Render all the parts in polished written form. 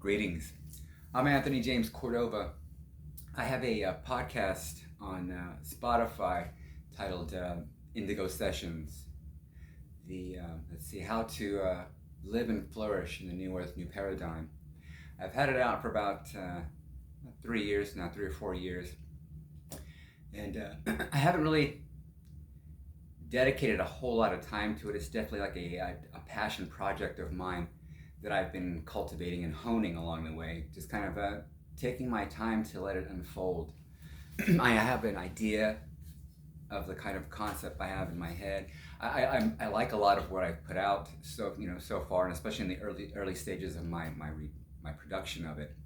Greetings. I'm Anthony James Cordova. I have a podcast on Spotify titled Indigo Sessions. Let's see, how to live and flourish in the new earth, new paradigm. I've had it out for about 3 years now, 3 or 4 years. And I haven't really dedicated a whole lot of time to it. It's definitely like a passion project of mine that I've been cultivating and honing along the way, just kind of taking my time to let it unfold. I have an idea of the kind of concept I have in my head. I like a lot of what I've put out so far, and especially in the early stages of my production of it.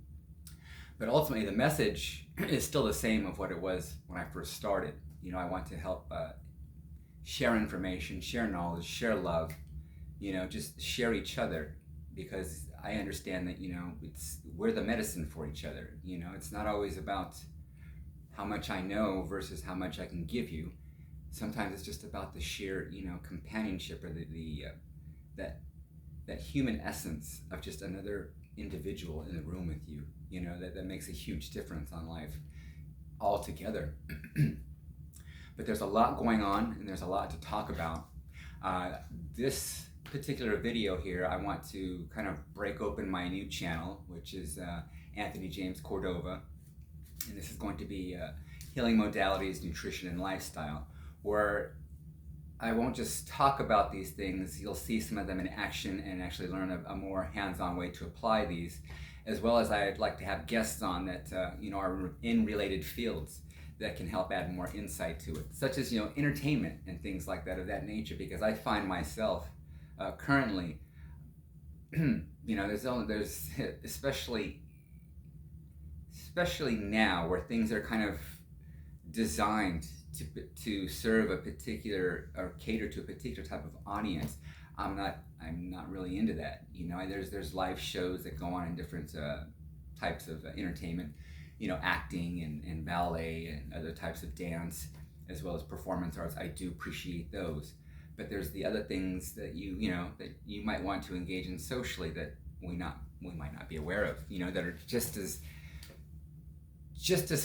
But ultimately, the message is still the same of what it was when I first started. I want to help share information, share knowledge, share love. Just share each other, because I understand that we're the medicine for each other. It's not always about how much I know versus how much I can give you. Sometimes it's just about the sheer companionship, or that human essence of just another individual in the room with you. That makes a huge difference on life altogether. But there's a lot going on, and there's a lot to talk about. This particular video here, I want to kind of break open my new channel, which is Anthony James Cordova, and this is going to be healing modalities, nutrition, and lifestyle, where I won't just talk about these things. You'll see some of them in action and actually learn a more hands-on way to apply these, as well as I'd like to have guests on that are in related fields that can help add more insight to it, such as entertainment and things like that, of that nature, because I find myself currently, there's especially now, where things are kind of designed to serve a particular, or cater to a particular type of audience. I'm not really into that. There's live shows that go on in different types of entertainment, acting and ballet and other types of dance, as well as performance arts. I do appreciate those. But there's the other things that that you might want to engage in socially that we might not be aware of, that are just as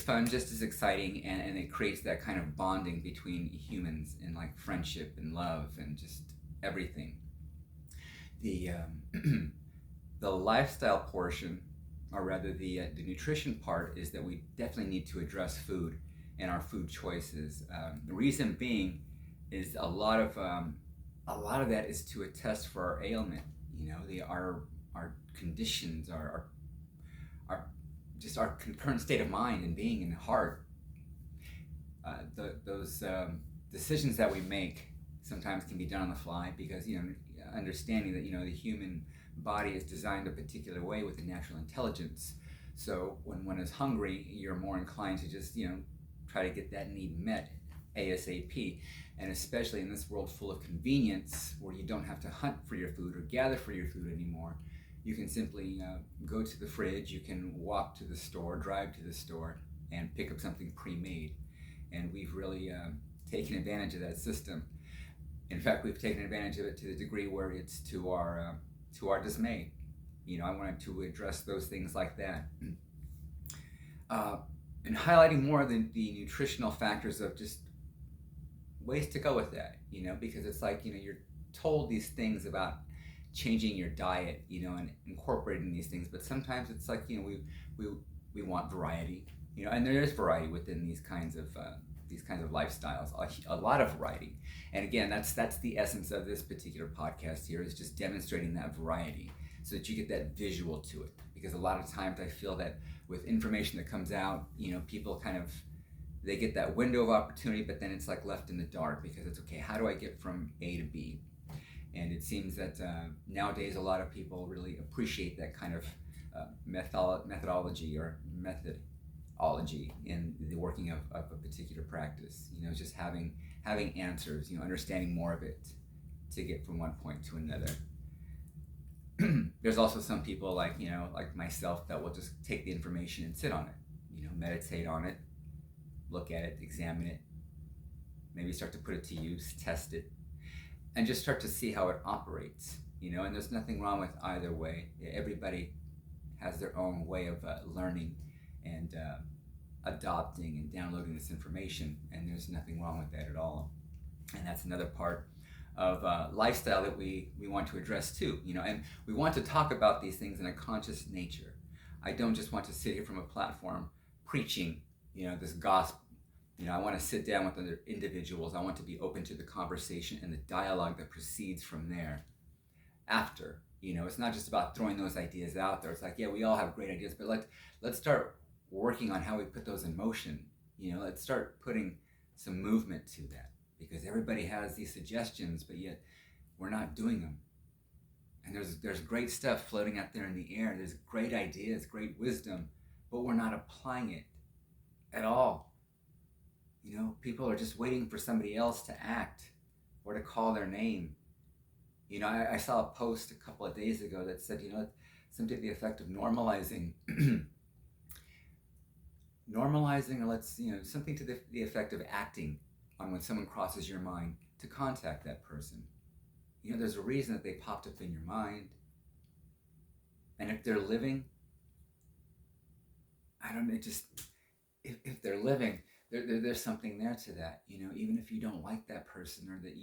fun, just as exciting, and it creates that kind of bonding between humans, and like friendship and love and just everything. The the lifestyle portion, or rather the nutrition part, is that we definitely need to address food and our food choices. The reason being is a lot of that is to attest for our ailment. Our conditions, our just our current state of mind and being and heart. Those decisions that we make sometimes can be done on the fly, because understanding that the human body is designed a particular way with a natural intelligence. So when one is hungry, you're more inclined to just try to get that need met ASAP. And especially in this world full of convenience, where you don't have to hunt for your food or gather for your food anymore, you can simply go to the fridge, you can walk to the store, drive to the store, and pick up something pre-made. And we've really taken advantage of that system. In fact, we've taken advantage of it to the degree where it's to our dismay. I wanted to address those things like that. And highlighting more of the nutritional factors of just ways to go with that, because it's like, you're told these things about changing your diet, and incorporating these things, but sometimes it's like, we want variety, and there is variety within these kinds of lifestyles, a lot of variety. And again, that's the essence of this particular podcast here, is just demonstrating that variety, so that you get that visual to it. Because a lot of times I feel that with information that comes out, people they get that window of opportunity, but then it's like left in the dark, because it's okay, how do I get from A to B? And it seems that nowadays a lot of people really appreciate that kind of methodology or methodology in the working of a particular practice. Just having answers, understanding more of it to get from one point to another. There's also some people like myself that will just take the information and sit on it, meditate on it, look at it, examine it, maybe start to put it to use, test it, and just start to see how it operates. And there's nothing wrong with either way. Everybody has their own way of learning and adopting and downloading this information, and there's nothing wrong with that at all. And that's another part of lifestyle that we want to address too, and we want to talk about these things in a conscious nature. I don't just want to sit here from a platform preaching, this gospel. I want to sit down with other individuals. I want to be open to the conversation and the dialogue that proceeds from there after. It's not just about throwing those ideas out there. It's like, yeah, we all have great ideas, but let's start working on how we put those in motion. Let's start putting some movement to that, because everybody has these suggestions, but yet we're not doing them. And there's great stuff floating out there in the air. There's great ideas, great wisdom, but we're not applying it at all. People are just waiting for somebody else to act or to call their name. I saw a post a couple of days ago that said, something to the effect of normalizing, or something to the effect of acting on when someone crosses your mind to contact that person. There's a reason that they popped up in your mind. And if they're living, if they're living, there's something there to that, even if you don't like that person, or that,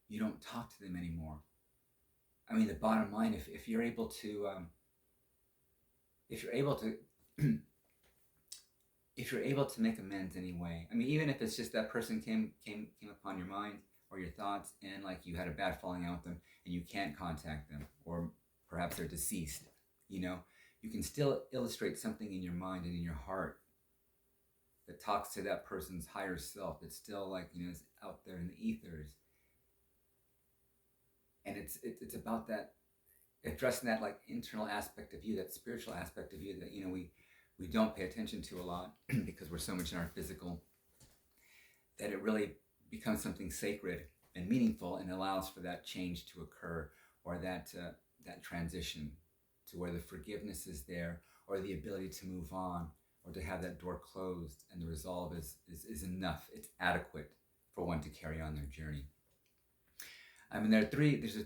you don't talk to them anymore. I mean, the bottom line, if you're able to, if you're able to make amends anyway, I mean, even if it's just that person came upon your mind or your thoughts, and like you had a bad falling out with them and you can't contact them, or perhaps they're deceased, you can still illustrate something in your mind and in your heart that talks to that person's higher self, that's still is out there in the ethers. And it's about that, addressing that internal aspect of you, that spiritual aspect of you that we don't pay attention to a lot because we're so much in our physical, that it really becomes something sacred and meaningful, and allows for that change to occur, or that transition to where the forgiveness is there, or the ability to move on, or to have that door closed, and the resolve is enough. It's adequate for one to carry on their journey. I mean, there's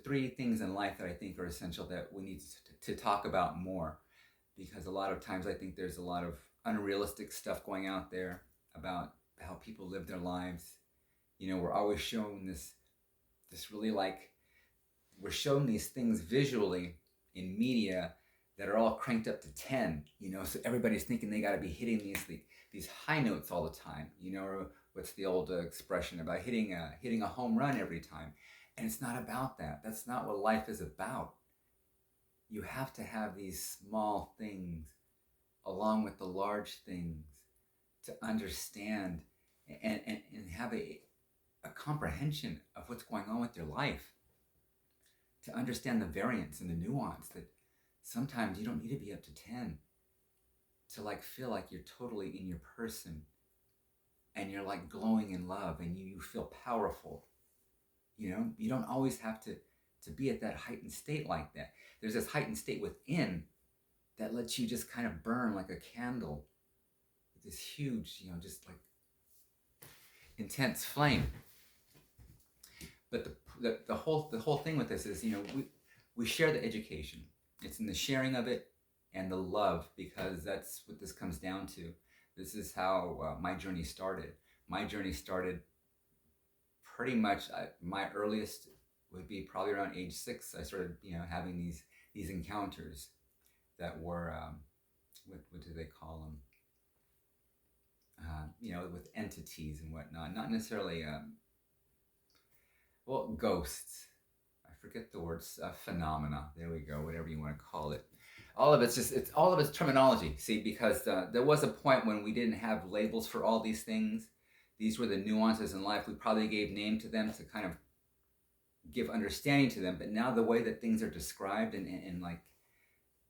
three things in life that I think are essential that we need to talk about more, because a lot of times I think there's a lot of unrealistic stuff going out there about how people live their lives. We're always shown this really we're shown these things visually in media that are all cranked up to 10, so everybody's thinking they got to be hitting these high notes all the time, or what's the old expression about hitting a home run every time. And it's not about that. That's not what life is about. You have to have these small things along with the large things to understand and have a comprehension of what's going on with your life, to understand the variance and the nuance, that sometimes you don't need to be up to 10 to feel like you're totally in your person, and you're glowing in love, and you feel powerful. You don't always have to be at that heightened state like that. There's this heightened state within that lets you just kind of burn like a candle with this huge, just intense flame. But the whole thing with this is, we share the education. It's in the sharing of it and the love, because that's what this comes down to. This is how my journey started. My journey started pretty much, my earliest would be probably around age 6. I started, having these encounters that were, what do they call them? With entities and whatnot. Not necessarily, ghosts. I forget the words, phenomena. There we go. Whatever you want to call it. All of it's terminology. See, because there was a point when we didn't have labels for all these things. These were the nuances in life. We probably gave name to them to kind of give understanding to them. But now the way that things are described and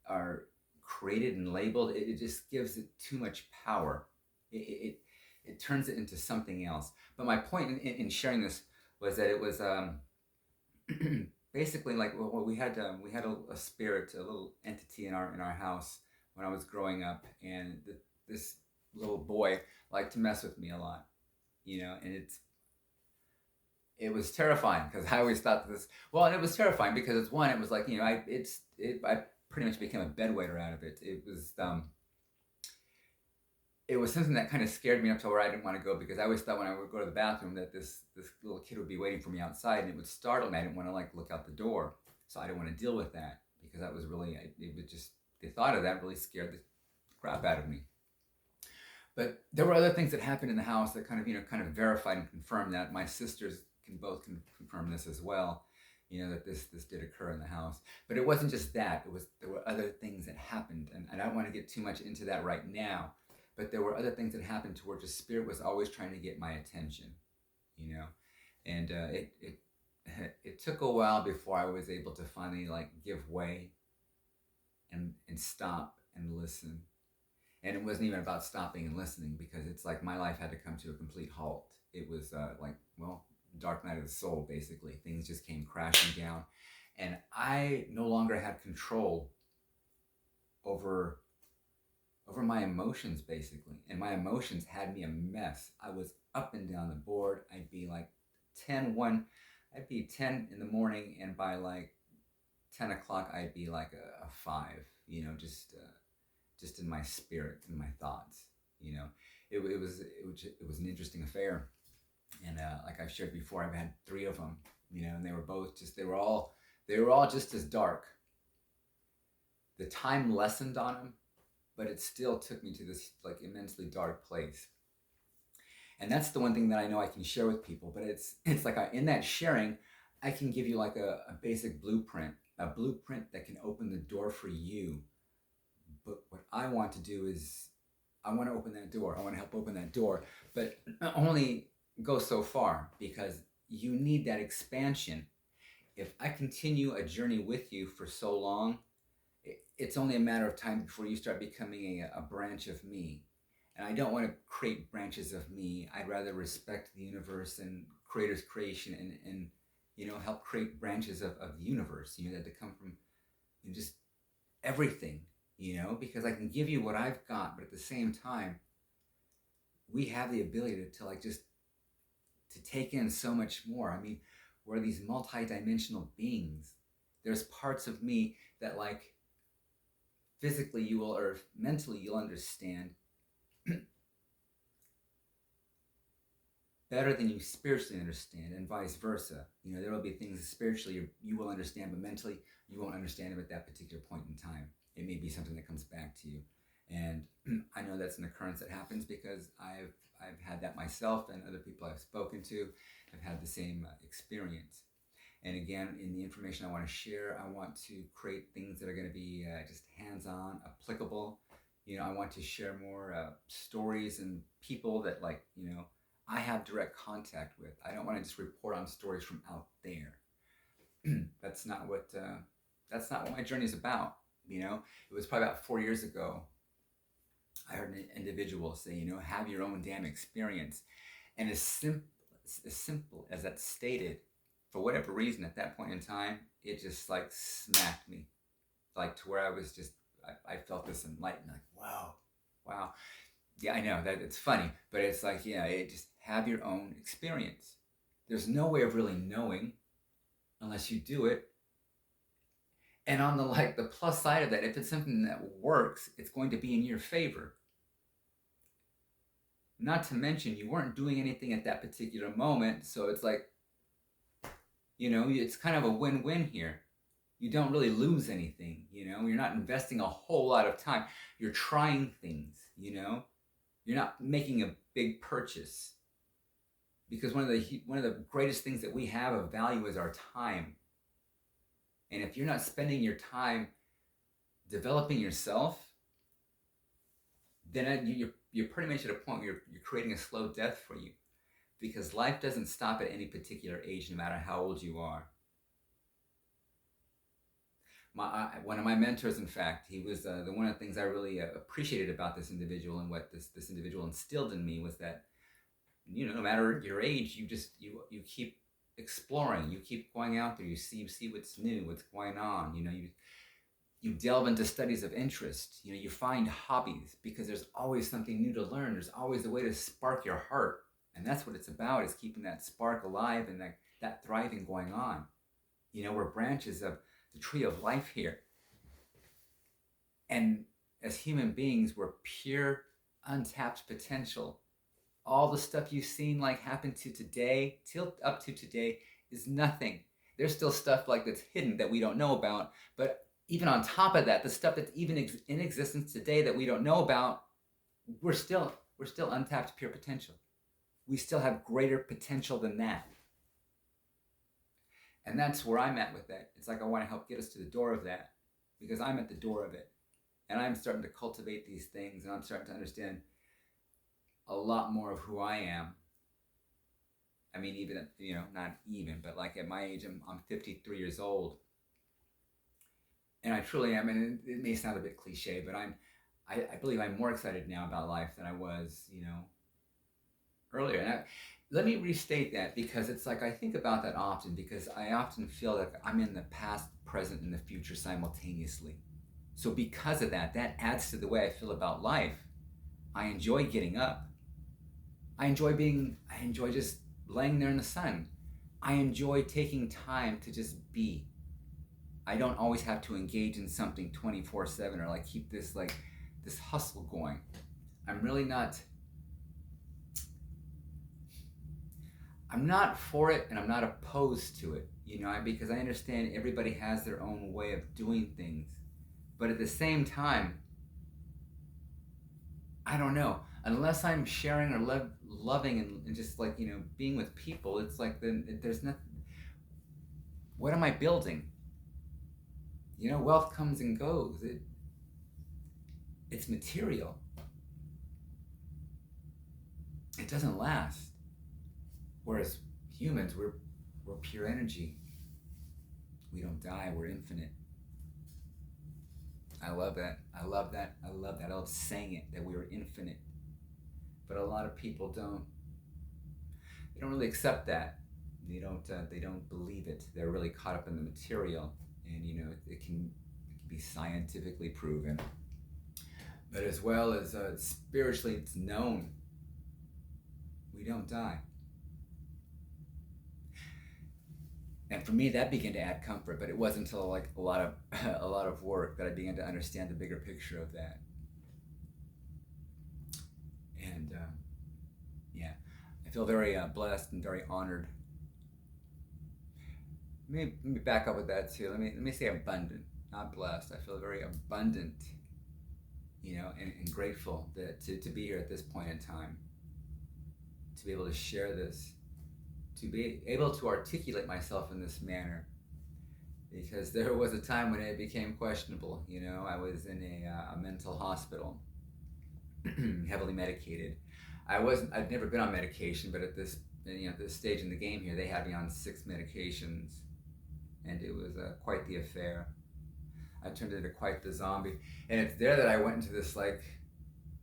are created and labeled, it just gives it too much power. It turns it into something else. But my point in sharing this was that it was basically we had a spirit, a little entity in our house when I was growing up, and this little boy liked to mess with me a lot. And it was terrifying, because I always thought this. Well, and it was terrifying because it was I pretty much became a bedwetter out of it. It was something that kind of scared me up to where I didn't want to go, because I always thought when I would go to the bathroom that this little kid would be waiting for me outside, and it would startle me. I didn't want to like look out the door, so I didn't want to deal with that, because that was really, it was just, the thought of that really scared the crap out of me. But there were other things that happened in the house that kind of verified and confirmed that. My sisters can both confirm this as well, that this did occur in the house. But it wasn't just that. There were other things that happened, and I don't want to get too much into that right now. But there were other things that happened to where the spirit was always trying to get my attention, and it took a while before I was able to finally like give way and stop and listen. And it wasn't even about stopping and listening, because it's like my life had to come to a complete halt. It was dark night of the soul, basically. Things just came crashing down, and I no longer had control over my emotions, basically. And my emotions had me a mess. I was up and down the board. I'd be like 10 in the morning, and by like 10 o'clock I'd be like a 5, just in my spirit, in my thoughts. It was an interesting affair. And like I've shared before, I've had 3 of them, and they were all just as dark. The time lessened on them, but it still took me to this like immensely dark place. And that's the one thing that I know I can share with people. But it's like in that sharing, I can give you like a basic blueprint, a blueprint that can open the door for you. But what I want to do is I want to open that door. I want to help open that door, but only go so far, because you need that expansion. If I continue a journey with you for so long, it's only a matter of time before you start becoming a branch of me. And I don't want to create branches of me. I'd rather respect the universe and Creator's creation, and help create branches of the universe, that come from just everything, because I can give you what I've got, but at the same time, we have the ability to take in so much more. I mean, we're these multi-dimensional beings. There's parts of me that like physically you will, or mentally you'll understand better than you spiritually understand, and vice versa. There will be things spiritually you will understand, but mentally you won't understand them at that particular point in time. It may be something that comes back to you. And I know that's an occurrence that happens, because I've had that myself, and other people I've spoken to have had the same experience. And again, in the information I want to share, I want to create things that are going to be just hands-on, applicable. I want to share more stories and people that I have direct contact with. I don't want to just report on stories from out there. That's not what my journey is about. It was probably about 4 years ago, I heard an individual say, have your own damn experience. And as simple as that stated, for whatever reason at that point in time, it just like smacked me, like to where I was just, I felt this enlightenment, like, wow. Yeah, I know that it's funny, but it's like, just have your own experience. There's no way of really knowing unless you do it. And on the plus side of that, if it's something that works, it's going to be in your favor. Not to mention, you weren't doing anything at that particular moment, so it's like, it's kind of a win-win here. You don't really lose anything, You're not investing a whole lot of time. You're trying things, You're not making a big purchase. Because one of the greatest things that we have of value is our time. And if you're not spending your time developing yourself, then you're pretty much at a point where you're creating a slow death for you. Because life doesn't stop at any particular age, no matter how old you are. One of my mentors, in fact, he was one of the things I really appreciated about this individual, and what this individual instilled in me, was that no matter your age, you keep exploring, you keep going out there, you see what's new, what's going on. You delve into studies of interest. You find hobbies, because there's always something new to learn. There's always a way to spark your heart. And that's what it's about, is keeping that spark alive and that thriving going on. We're branches of the tree of life here. And as human beings, we're pure, untapped potential. All the stuff you've seen like happen to today, till up to today, is nothing. There's still stuff like that's hidden that we don't know about. But even on top of that, the stuff that's even in existence today that we don't know about, we're still untapped pure potential. We still have greater potential than that. And that's where I'm at with that. It's like I want to help get us to the door of that, because I'm at the door of it. And I'm starting to cultivate these things, and I'm starting to understand a lot more of who I am. I mean, even, not even, but like at my age, I'm 53 years old. And I truly am, and it may sound a bit cliche, but I believe I'm more excited now about life than I was, earlier. And let me restate that, because it's like I think about that often, because I often feel like I'm in the past, present, and the future simultaneously. So because of that adds to the way I feel about life. I enjoy getting up. I enjoy just laying there in the sun. I enjoy taking time to just be. I don't always have to engage in something 24/7 or like keep this hustle going. I'm not for it, and I'm not opposed to it, because I understand everybody has their own way of doing things. But at the same time, I don't know, unless I'm sharing or loving and just being with people, it's like then there's nothing. What am I building? Wealth comes and goes. It's material. It doesn't last. Whereas humans, we're pure energy. We don't die. We're infinite. I love that. I love that. I love saying it, that we are infinite. But a lot of people don't. They don't really accept that. They don't believe it. They're really caught up in the material, and it can be scientifically proven. But as well as spiritually, it's known. We don't die. And for me, that began to add comfort. But it wasn't until a lot of work that I began to understand the bigger picture of that. And I feel very blessed and very honored. Let me back up with that too. Let me say abundant, not blessed. I feel very abundant, and grateful to be here at this point in time, to be able to share this, to be able to articulate myself in this manner, because there was a time when it became questionable. I was in a mental hospital, heavily medicated. I'd never been on medication, but at this stage in the game here, they had me on 6 medications, and it was quite the affair. I turned into quite the zombie, and it's there that I went into this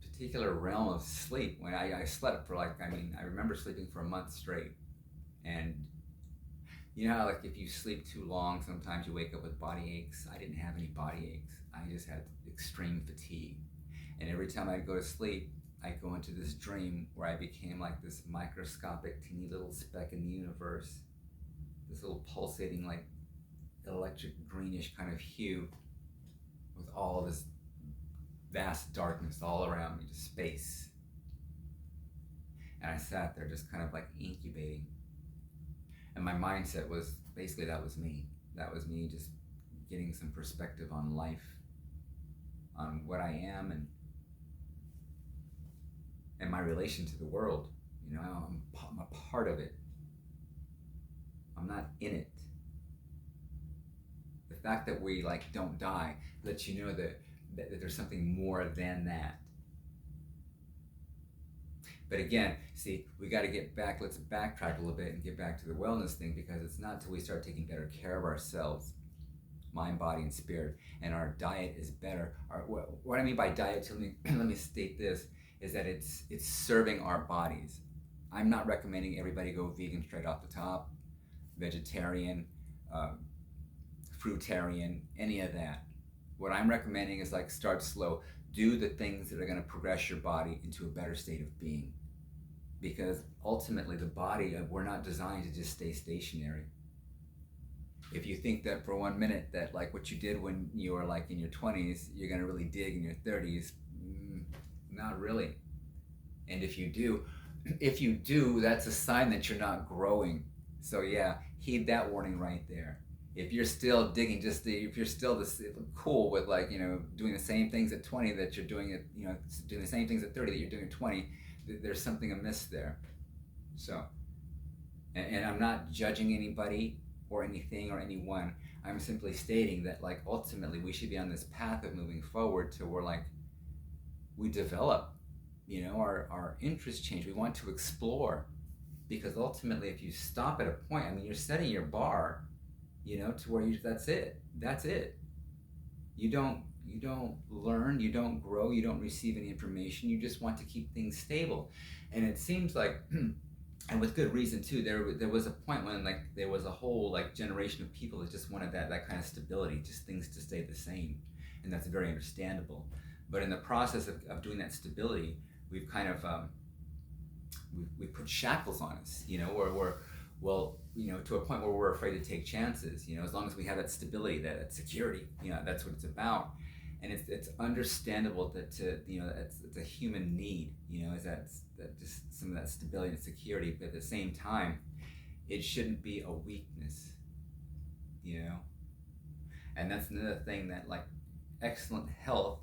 particular realm of sleep when I slept for I remember sleeping for a month straight. And how if you sleep too long, sometimes you wake up with body aches. I didn't have any body aches. I just had extreme fatigue. And every time I'd go to sleep, I'd go into this dream where I became like this microscopic, teeny little speck in the universe. This little pulsating, electric greenish kind of hue, with all this vast darkness all around me, just space. And I sat there just kind of incubating. And my mindset was basically, that was me. That was me just getting some perspective on life, on what I am, and my relation to the world. I'm a part of it. I'm not in it. The fact that we don't die lets you know that there's something more than that. But again, see, we got to get back. Let's backtrack a little bit and get back to the wellness thing, because it's not until we start taking better care of ourselves, mind, body, and spirit, and our diet is better. What I mean by diet, let me state this, is that it's serving our bodies. I'm not recommending everybody go vegan straight off the top, vegetarian, fruitarian, any of that. What I'm recommending is start slow. Do the things that are going to progress your body into a better state of being. Because ultimately the body, we're not designed to just stay stationary. If you think that for 1 minute that like what you did when you were like in your 20s, you're gonna really dig in your 30s, not really. And if you do, that's a sign that you're not growing. So yeah, heed that warning right there. If you're still digging, if you're still cool with like doing the same things at 20 that you're doing at doing the same things at 30 that you're doing at 20, there's something amiss there. So, and I'm not judging anybody or anything or anyone. I'm simply stating that like ultimately we should be on this path of moving forward to where like we develop, our interests change. We want to explore, because ultimately if you stop at a point, I mean, you're setting your bar, to where that's it. You don't learn, you don't grow, you don't receive any information. You just want to keep things stable. And it seems like and with good reason too, there was a point when like there was a whole like generation of people that just wanted that kind of stability, just things to stay the same. And that's very understandable. But in the process of doing that stability, we've kind of we put shackles on us, where we're, well, to a point where we're afraid to take chances. As long as we have that stability, that security, that's what it's about. And it's understandable that it's a human need, is that just some of that stability and security. But at the same time, it shouldn't be a weakness, And that's another thing that like excellent health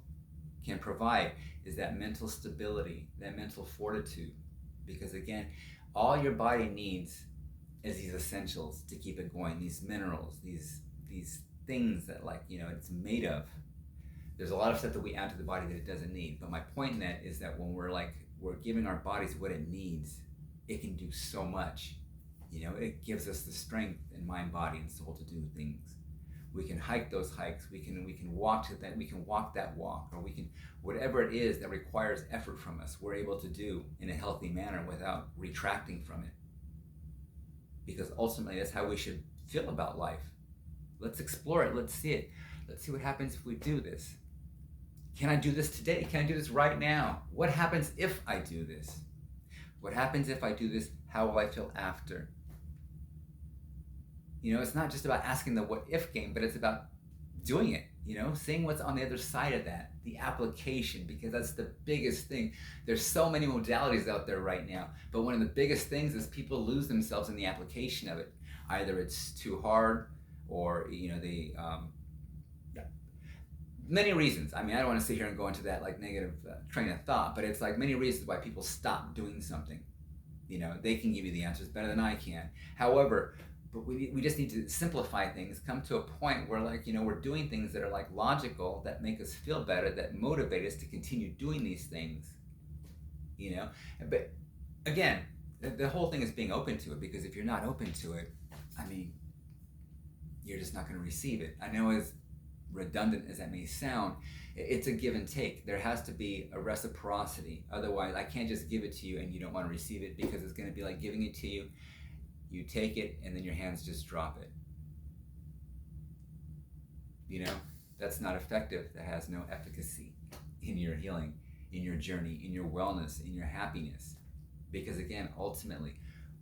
can provide, is that mental stability, that mental fortitude. Because again, all your body needs is these essentials to keep it going, these minerals, these things that like it's made of. There's a lot of stuff that we add to the body that it doesn't need. But my point in that is that when we're giving our bodies what it needs, it can do so much. It gives us the strength in mind, body, and soul to do things. We can hike those hikes. We can walk to that. We can walk that walk, or we can, whatever it is that requires effort from us, we're able to do in a healthy manner without retracting from it. Because ultimately, that's how we should feel about life. Let's explore it. Let's see it. Let's see what happens if we do this. Can I do this today? Can I do this right now? What happens if I do this? What happens if I do this? How will I feel after? It's not just about asking the what if game, but it's about doing it, seeing what's on the other side of that, the application, because that's the biggest thing. There's so many modalities out there right now, but one of the biggest things is people lose themselves in the application of it. Either it's too hard, or they many reasons. I mean, I don't want to sit here and go into that like negative train of thought, but it's like many reasons why people stop doing something. They can give you the answers better than I can. However, but we just need to simplify things, come to a point where like, we're doing things that are like logical, that make us feel better, that motivate us to continue doing these things, But again, the whole thing is being open to it, because if you're not open to it, I mean, you're just not going to receive it. I know, as redundant as that may sound, it's a give and take. There has to be a reciprocity. Otherwise, I can't just give it to you and you don't want to receive it, because it's going to be like giving it to you. You take it and then your hands just drop it. That's not effective. That has no efficacy in your healing, in your journey, in your wellness, in your happiness. Because again, ultimately,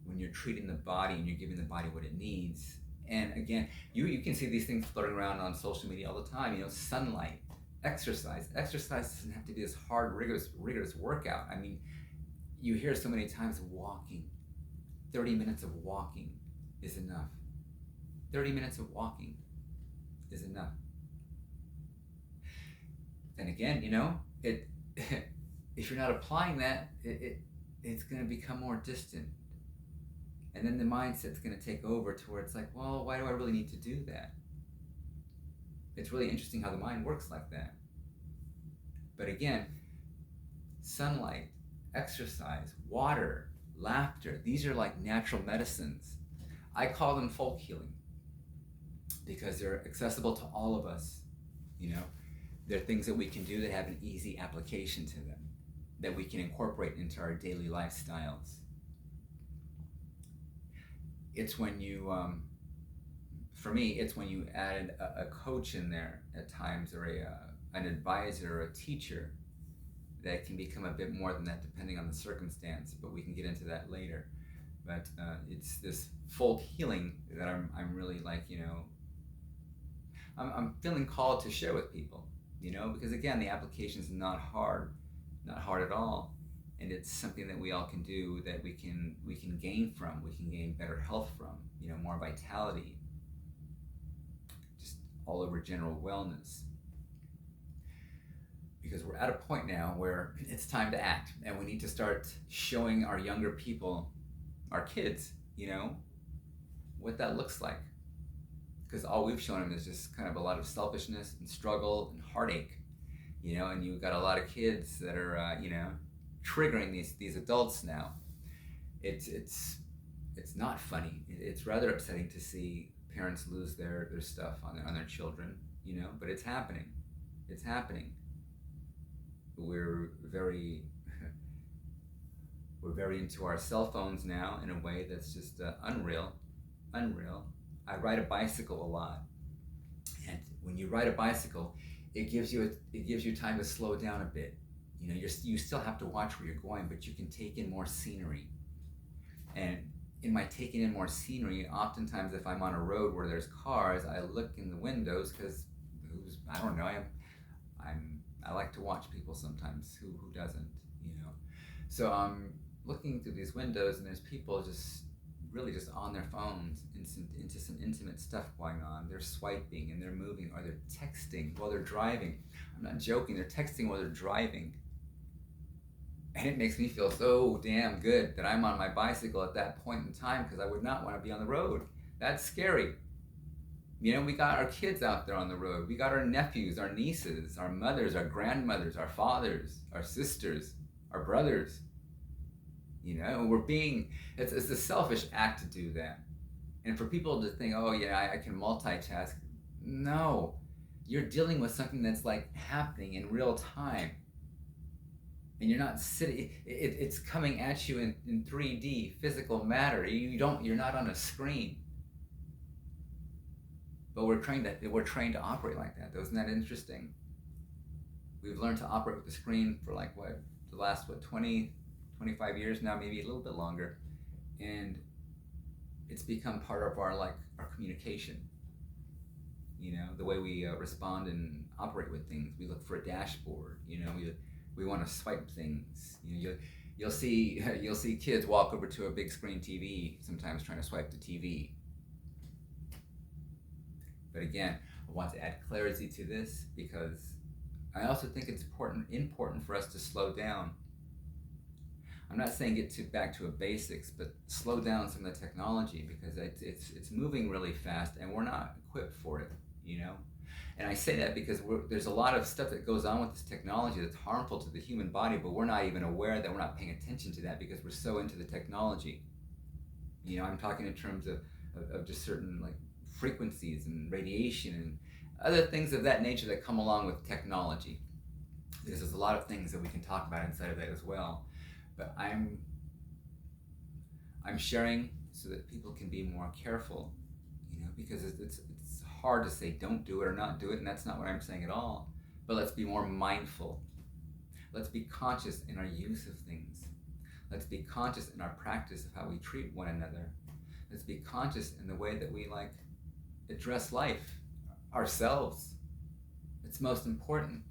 when you're treating the body and you're giving the body what it needs, and again, you can see these things floating around on social media all the time, sunlight, exercise. Exercise doesn't have to be this hard, rigorous workout. I mean, you hear so many times walking. 30 minutes of walking is enough. 30 minutes of walking is enough. Then again, if you're not applying that, it's going to become more distant. And then the mindset's going to take over to where it's like, well, why do I really need to do that? It's really interesting how the mind works like that. But again, sunlight, exercise, water, laughter, these are like natural medicines. I call them folk healing because they're accessible to all of us. They're things that we can do that have an easy application to them, that we can incorporate into our daily lifestyles. It's when you, for me, it's when you add a coach in there at times, or an advisor or a teacher, that can become a bit more than that depending on the circumstance, but we can get into that later. But it's this folk healing that I'm really like, I'm feeling called to share with people, because again, the application is not hard at all, and it's something that we all can do, that we can gain from. We can gain better health from, more vitality, just all over general wellness. Because we're at a point now where it's time to act, and we need to start showing our younger people, our kids, what that looks like. Because all we've shown them is just kind of a lot of selfishness and struggle and heartache, and you've got a lot of kids that are, triggering these adults now. It's not funny. It's rather upsetting to see parents lose their stuff on their children, but it's happening. It's happening. We're very into our cell phones now in a way that's just unreal. I ride a bicycle a lot, and when you ride a bicycle, it gives you time to slow down a bit. You still have to watch where you're going, but you can take in more scenery. And in my taking in more scenery, oftentimes if I'm on a road where there's cars, I look in the windows, because I don't know, I like to watch people sometimes. Who doesn't, So I'm looking through these windows, and there's people really just on their phones, into some intimate stuff going on. They're swiping and they're moving, or they're texting while they're driving. I'm not joking, they're texting while they're driving. And it makes me feel so damn good that I'm on my bicycle at that point in time, because I would not want to be on the road. That's scary. We got our kids out there on the road. We got our nephews, our nieces, our mothers, our grandmothers, our fathers, our sisters, our brothers. It's a selfish act to do that. And for people to think, oh yeah, I can multitask. No, you're dealing with something that's like happening in real time. And you're not sitting, it's coming at you in 3D, physical matter. You're not on a screen. But we're trained to operate like that. Isn't that interesting? We've learned to operate with the screen for the last 20, 25 years now, maybe a little bit longer. And it's become part of our communication. The way we respond and operate with things. We look for a dashboard, we want to swipe things. You'll see kids walk over to a big screen TV, sometimes trying to swipe the TV. But again, I want to add clarity to this, because I also think it's important for us to slow down. I'm not saying get back to a basics, but slow down some of the technology, because it's moving really fast and we're not equipped for it, And I say that because there's a lot of stuff that goes on with this technology that's harmful to the human body, but we're not even aware that we're not paying attention to that, because we're so into the technology. I'm talking in terms of just certain frequencies and radiation and other things of that nature that come along with technology. Because there's a lot of things that we can talk about inside of that as well. But I'm sharing so that people can be more careful, because it's hard to say don't do it or not do it, and that's not what I'm saying at all. But let's be more mindful. Let's be conscious in our use of things. Let's be conscious in our practice of how we treat one another. Let's be conscious in the way that we address life, ourselves. It's most important.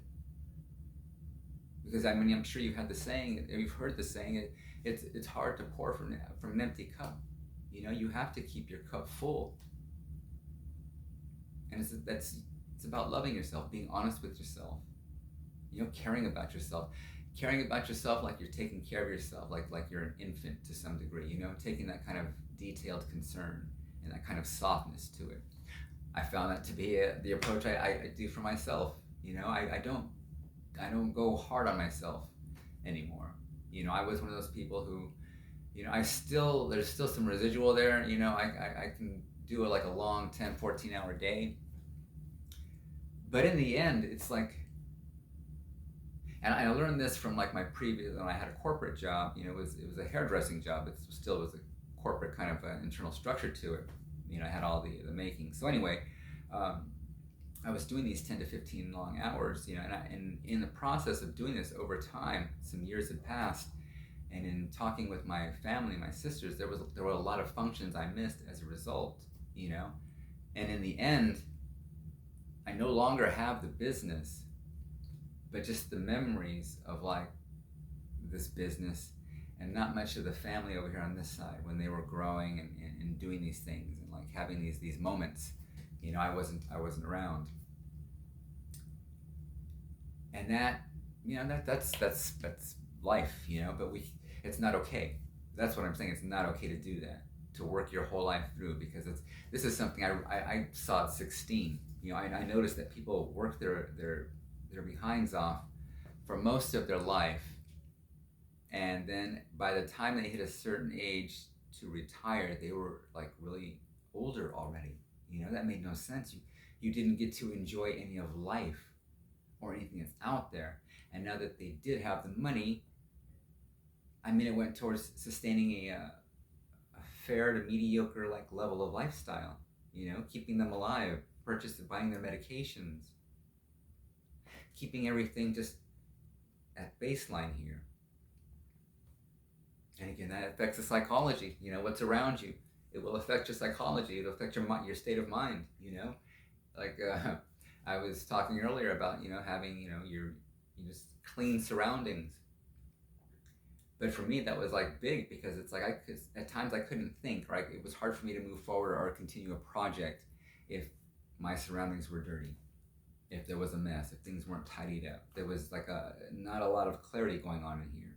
Because I'm sure you've had the saying, you've heard the saying, it's hard to pour from an empty cup. You have to keep your cup full. And it's about loving yourself, being honest with yourself, caring about yourself like you're taking care of yourself, like you're an infant to some degree, taking that kind of detailed concern and that kind of softness to it. I found that to be the approach I do for myself. I don't go hard on myself anymore. I was one of those people who, there's still some residual there. I can do a long 10, 14 hour day. But in the end, it's and I learned this from my previous, when I had a corporate job, it was a hairdressing job. It still was a corporate kind of internal structure to it. I had all the making. So anyway, I was doing these 10 to 15 long hours, and in the process of doing this over time, some years had passed, and in talking with my family, my sisters, there were a lot of functions I missed as a result, and in the end, I no longer have the business, but just the memories of like this business and not much of the family over here on this side when they were growing and doing these things and like having these moments. I wasn't around. And that, that's life, but it's not okay. That's what I'm saying. It's not okay to do that, to work your whole life through, because this is something I saw at 16. I noticed that people work their behinds off for most of their life, and then by the time they hit a certain age to retire, they were like really older already. That made no sense. You didn't get to enjoy any of life or anything that's out there. And now that they did have the money, it went towards sustaining a fair to mediocre like level of lifestyle, keeping them alive, buying their medications, keeping everything just at baseline here. And again, that affects the psychology. What's around you, it will affect your psychology. It'll affect your state of mind. Like I was talking earlier about having your just clean surroundings. But for me, that was like big, because it's like at times I couldn't think. Right, it was hard for me to move forward or continue a project if my surroundings were dirty, if there was a mess, if things weren't tidied up. There was like not a lot of clarity going on in here.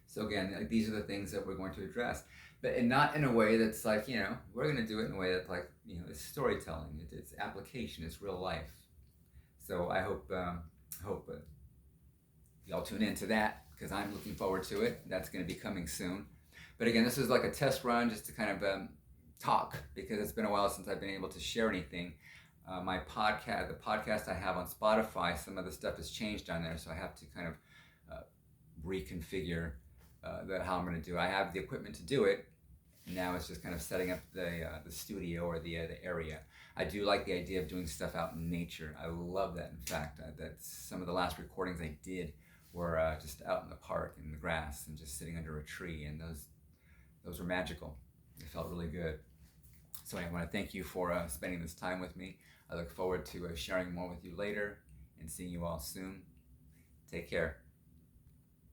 So again, like, these are the things that we're going to address, but not in a way that's like, we're going to do it in a way that's like, it's storytelling, it's application, it's real life. So I hope y'all tune into that, because I'm looking forward to it. That's going to be coming soon. But again, this is like a test run just to kind of talk, because it's been a while since I've been able to share anything. The podcast I have on Spotify, some of the stuff has changed on there, so I have to kind of reconfigure how I'm going to do it. I have the equipment to do it. Now it's just kind of setting up the studio or the area. I do like the idea of doing stuff out in nature. I love that. In fact, that's some of the last recordings I did were just out in the park, in the grass, and just sitting under a tree, and those were magical. It felt really good. So I want to thank you for spending this time with me. I look forward to sharing more with you later and seeing you all soon. Take care.